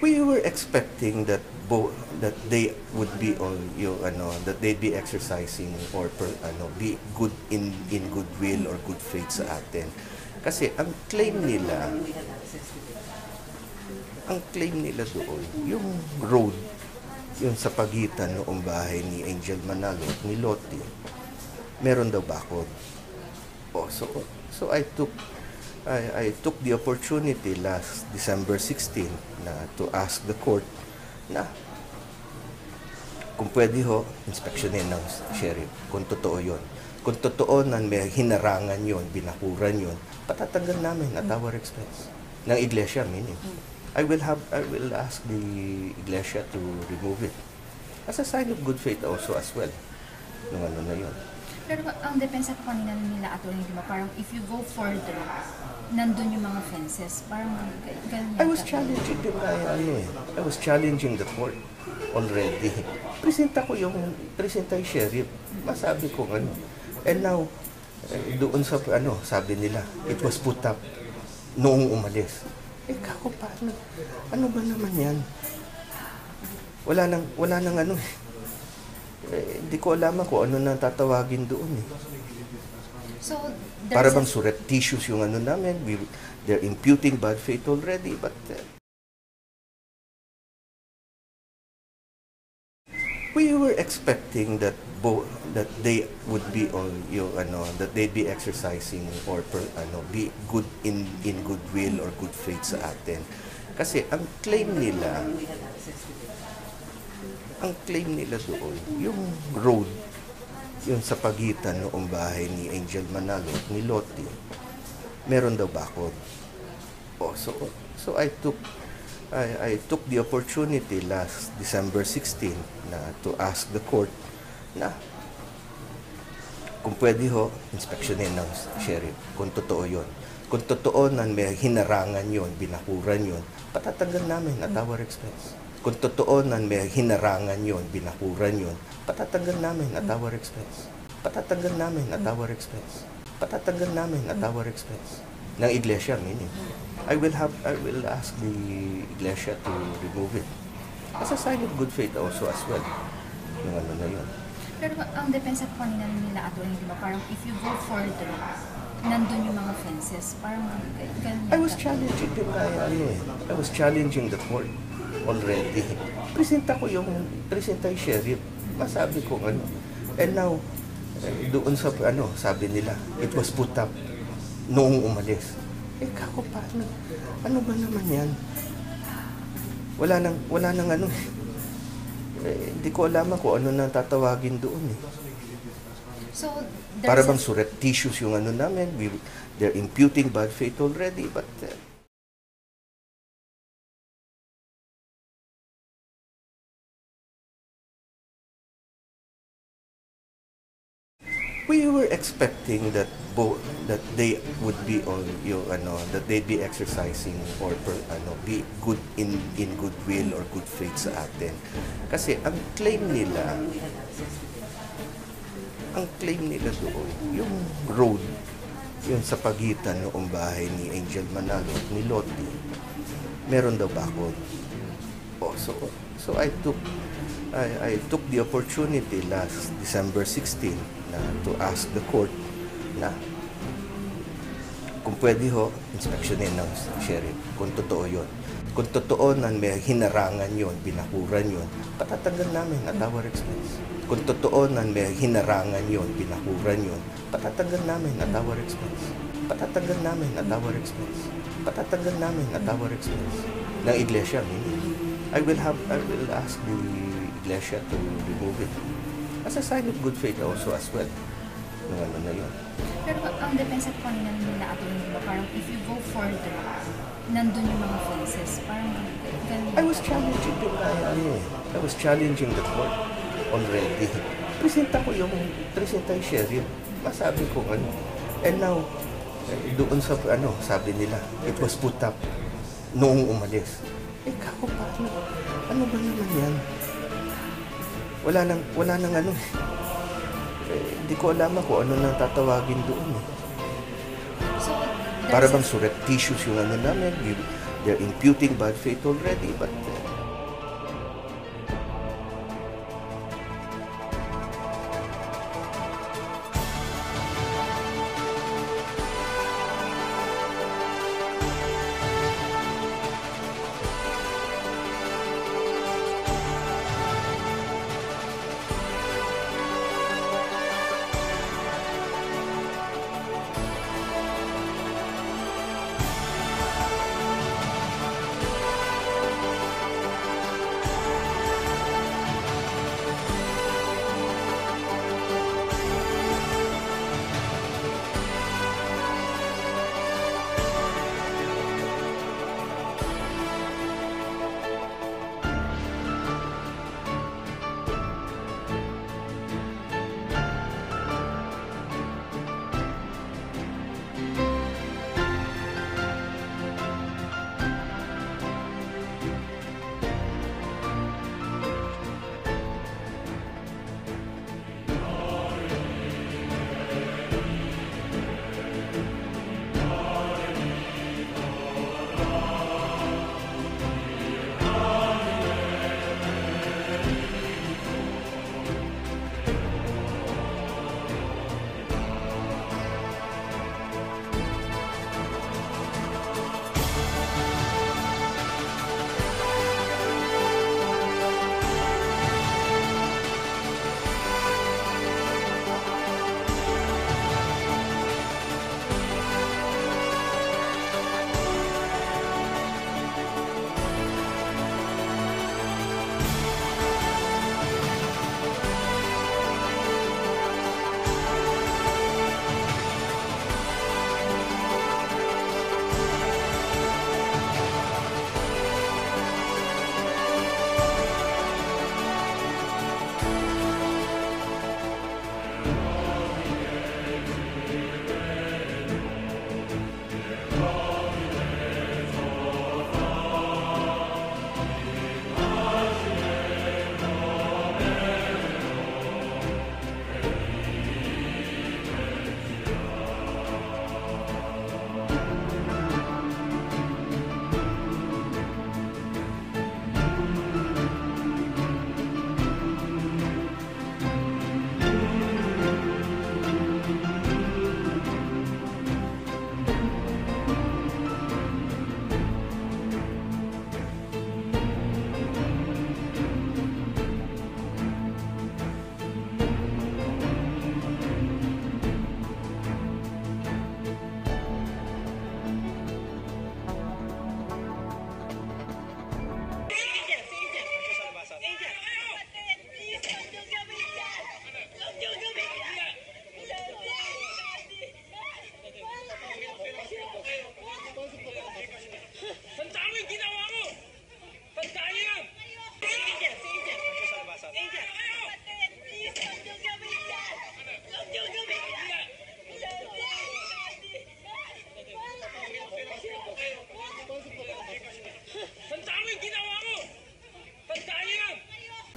We were expecting that that they would be on that they'd be exercising or be good in goodwill or good faith sa atin. Kasi ang claim nila doon, yung road, yung sa pagitan noong bahay ni Angel Manalo at ni Lottie, meron daw bakod. So I took the opportunity last December 16 to ask the court na kung pwede inspeksyonin ng sheriff kung totoo yon. Kung totoo na may hinarangan yon, binakuran yon, patatanggal namin at our expense. Ng iglesia, meaning. I will ask the iglesia to remove it. As a sign of good faith also as well. Nung na yun. Pero ang depensa ko kanina nila, attorney, di ba? Parang if you go further, nandun yung mga fences. Parang ganyan. I was challenging I was challenging the court already. Presenta yung sheriff. Masabi ko And now, doon sa sabi nila, it was put up noong umalis. Kako paano? Ano ba naman yan? Wala nang hindi ko alam kung ano nang tatawagin doon So, para bang surreptitious yung namin. They're imputing bad faith already, but we were expecting that they would be on that they'd be exercising or be good in goodwill or good faith sa atin. Kasi ang claim nila doon, yung road, yung sa pagitan noong bahay ni Angel Manalo at ni Lottie, meron daw bakod. So I took the opportunity last December 16 to ask the court na kung pwede inspeksyonin ng sheriff kung totoo yon. Kung totoo na may hinarangan yon, binakuran yon, patatanggal namin at our expense. Kung totoo na may hinarangan yon, binakuran yon, patatanggal namin at our expense. Patatanggal namin at our expense. Patatanggal namin at our expense. Ng iglesia, meaning. I will ask the iglesia to remove it. As a sign of good faith also as well. Yung na yun. Pero ang depensa ko kanina nila, attorney, di ba? Parang if you go further, nandun yung mga fences. Parang ganyan. I was challenging the court already. Presenta yung sheriff. Masabi ko And now, doon sa sabi nila, it was put up noong umalis. Kako paano? Ano ba naman yan? Wala nang hindi ko alam kung ano nang tatawagin doon So, para bang surreptitious yung namin. They're imputing bad faith already, but we were expecting that they would be on that they'd be exercising or be good in goodwill or good faith sa atin. Kasi ang claim nila doon, yung road, yung sa pagitan noong bahay ni Angel Manalo at ni Lottie, meron daw bakod. So I took the opportunity last December 16 to ask the court na kung pwede inspeksyonin ng sheriff kung totoo yon. Kung totoo na may hinarangan yon, binakuran yon, patatanggal namin at our expense. Kung totoo na may hinarangan yon, binakuran yon, patatanggal namin at our expense. Patatanggal namin at our expense. Patatanggal namin at our expense. Ng iglesia, meaning. I will ask the iglesia to remove it. As a sign of good faith also as well. Yung na yun. Pero ang depensa ko kanina nila, attorney, di ba? Parang if you go further, nandun yung mga fences. Parang ganyan. I was challenging the court already. Presenta yung sheriff. Masabi ko And now, doon sa sabi nila, it was put up noong umalis. Kako paano? Ano ba naman yan? Wala nang hindi ko alam kung ano nang tatawagin doon So, para bang surreptitious yung namin. they're imputing bad faith already, but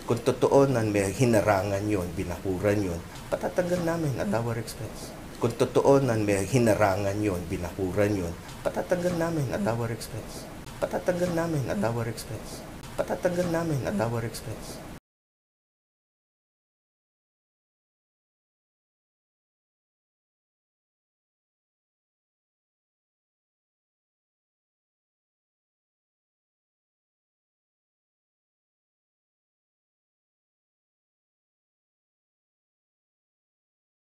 kung totoo na may hinarangan yon, binakuran yon, patatanggal namin at our expense. Kung totoo na may hinarangan yon, binakuran yon, patatanggal namin at our expense. Patatanggal namin at our expense. Patatanggal namin at our expense.